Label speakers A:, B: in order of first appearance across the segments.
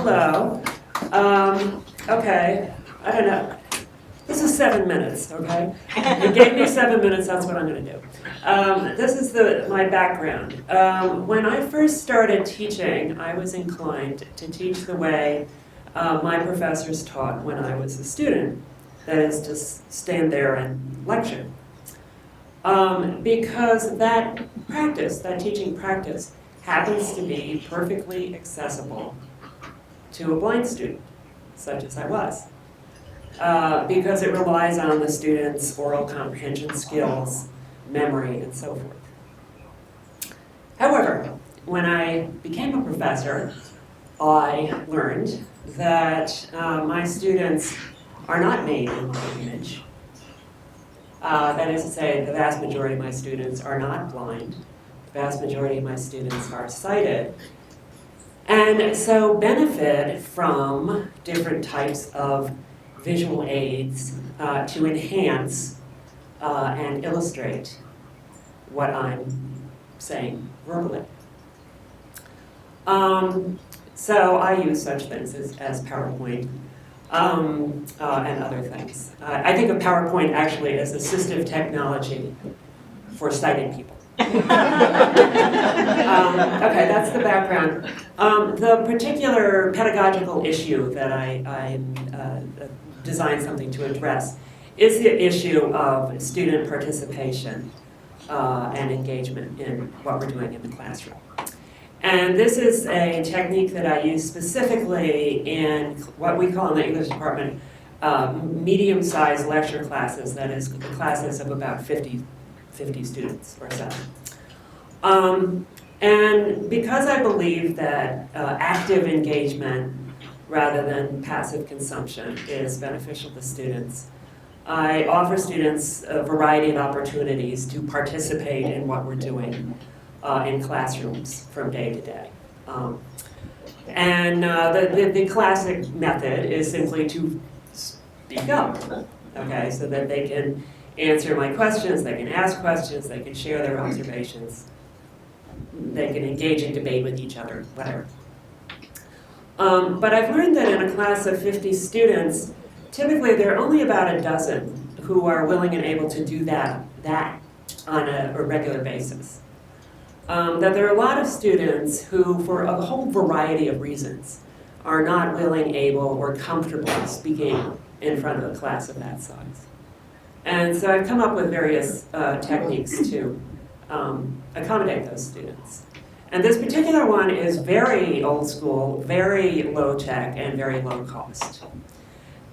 A: hello. Okay, I don't know. This is 7 minutes, okay? You gave me 7 minutes, that's what I'm going to do. This is my background. When I first started teaching, I was inclined to teach the way my professors taught when I was a student. That is, to stand there and lecture. Because that practice, that teaching practice, happens to be perfectly accessible to a blind student, such as I was. Because it relies on the student's oral comprehension skills, memory, and so forth. However, when I became a professor, I learned that my students are not made in my image. That is to say, the vast majority of my students are not blind. The vast majority of my students are sighted. And so benefit from different types of visual aids to enhance and illustrate what I'm saying verbally. So I use such things as PowerPoint and other things. I think of PowerPoint actually as assistive technology for sighted people. Okay, that's the background. The particular pedagogical issue that I designed something to address is the issue of student participation and engagement in what we're doing in the classroom. And this is a technique that I use specifically in what we call in the English department medium-sized lecture classes, that is, the classes of about 50 students or so. And because I believe that active engagement rather than passive consumption is beneficial to students, I offer students a variety of opportunities to participate in what we're doing in classrooms from day to day. The classic method is simply to speak up, okay, so that they can answer my questions, they can ask questions, they can share their observations, they can engage in debate with each other, whatever. But I've learned that in a class of 50 students, typically there are only about a dozen who are willing and able to do that on a regular basis. That there are a lot of students who, for a whole variety of reasons, are not willing, able, or comfortable speaking in front of a class of that size. And so I've come up with various techniques to accommodate those students. And this particular one is very old school, very low tech, and very low cost.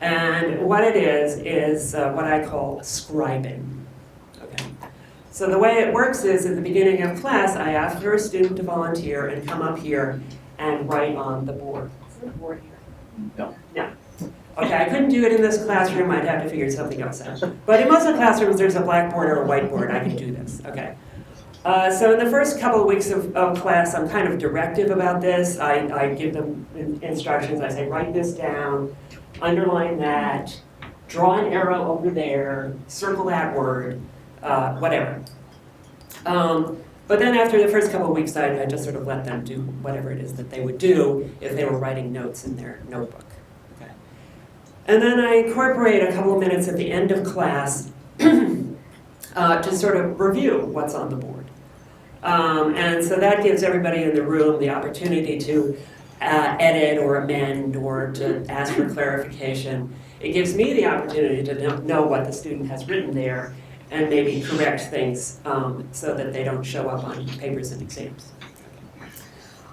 A: And what it is what I call scribing. Okay. So the way it works is at the beginning of class, I ask for a student to volunteer and come up here and write on the board. Is there a board here?
B: No.
A: No. Okay, I couldn't do it in this classroom, I'd have to figure something else out. But in most of the classrooms, there's a blackboard or a whiteboard, I can do this, okay. So in the first couple of weeks of class, I'm kind of directive about this. I give them instructions, I say, write this down, underline that, draw an arrow over there, circle that word, whatever. But then after the first couple of weeks, I just sort of let them do whatever it is that they would do if they were writing notes in their notebook. Okay. And then I incorporate a couple of minutes at the end of class to sort of review what's on the board. And so that gives everybody in the room the opportunity to edit or amend or to ask for clarification. It gives me the opportunity to know what the student has written there and maybe correct things so that they don't show up on papers and exams.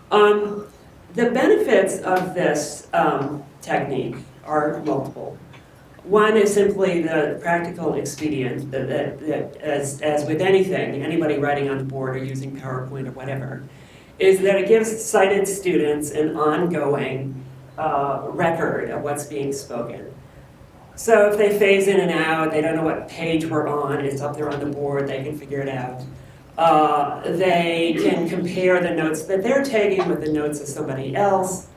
A: The benefits of this technique are multiple. One is simply the practical expedient that as with anything, anybody writing on the board or using PowerPoint or whatever, is that it gives sighted students an ongoing record of what's being spoken. So if they phase in and out, they don't know what page we're on, it's up there on the board, they can figure it out. They can compare the notes that they're taking with the notes of somebody else.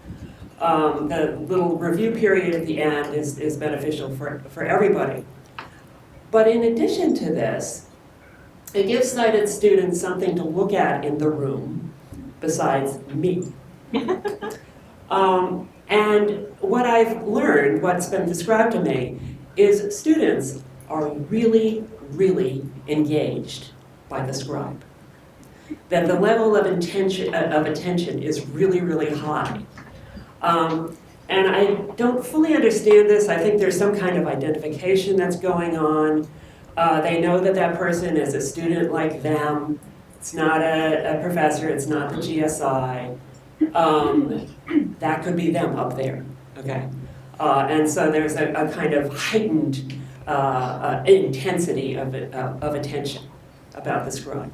A: The little review period at the end is beneficial for everybody. But in addition to this, it gives sighted students something to look at in the room besides me. And what I've learned, what's been described to me, is students are really, really engaged by the scribe. That the level of attention is really, really high. And I don't fully understand this. I think there's some kind of identification that's going on. They know that that person is a student like them. It's not a professor, it's not the GSI. That could be them up there, okay? And so there's a kind of heightened intensity of attention about the scribe.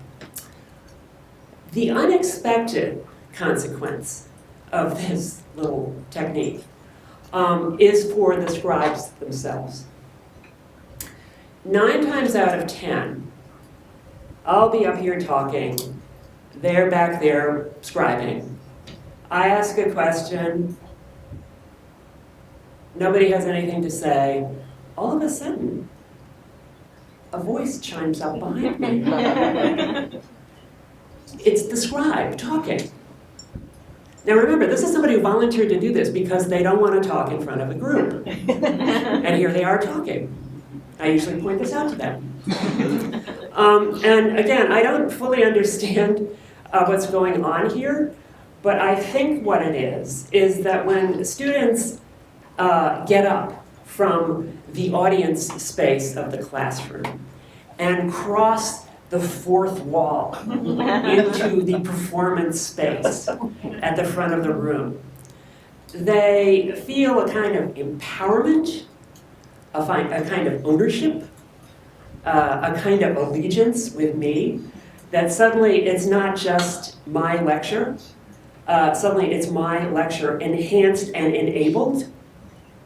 A: The unexpected consequence of this little technique is for the scribes themselves. 9 times out of 10, I'll be up here talking, they're back there scribing. I ask a question, nobody has anything to say. All of a sudden, a voice chimes up behind me. It's the scribe talking. Now remember, this is somebody who volunteered to do this because they don't want to talk in front of a group. And here they are talking. I usually point this out to them. And again, I don't fully understand what's going on here, but I think what it is that when students get up from the audience space of the classroom and cross the fourth wall into the performance space at the front of the room, they feel a kind of empowerment, a kind of ownership, a kind of allegiance with me, that suddenly it's not just my lecture, suddenly it's my lecture enhanced and enabled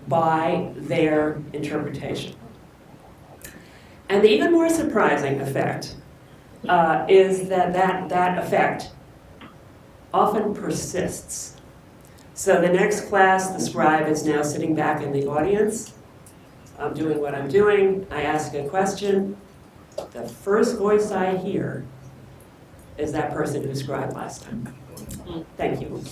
A: by their interpretation. And the even more surprising effect is that effect often persists. So the next class, the scribe is now sitting back in the audience. I'm doing what I'm doing. I ask a question. The first voice I hear is that person who scribed last time. Thank you.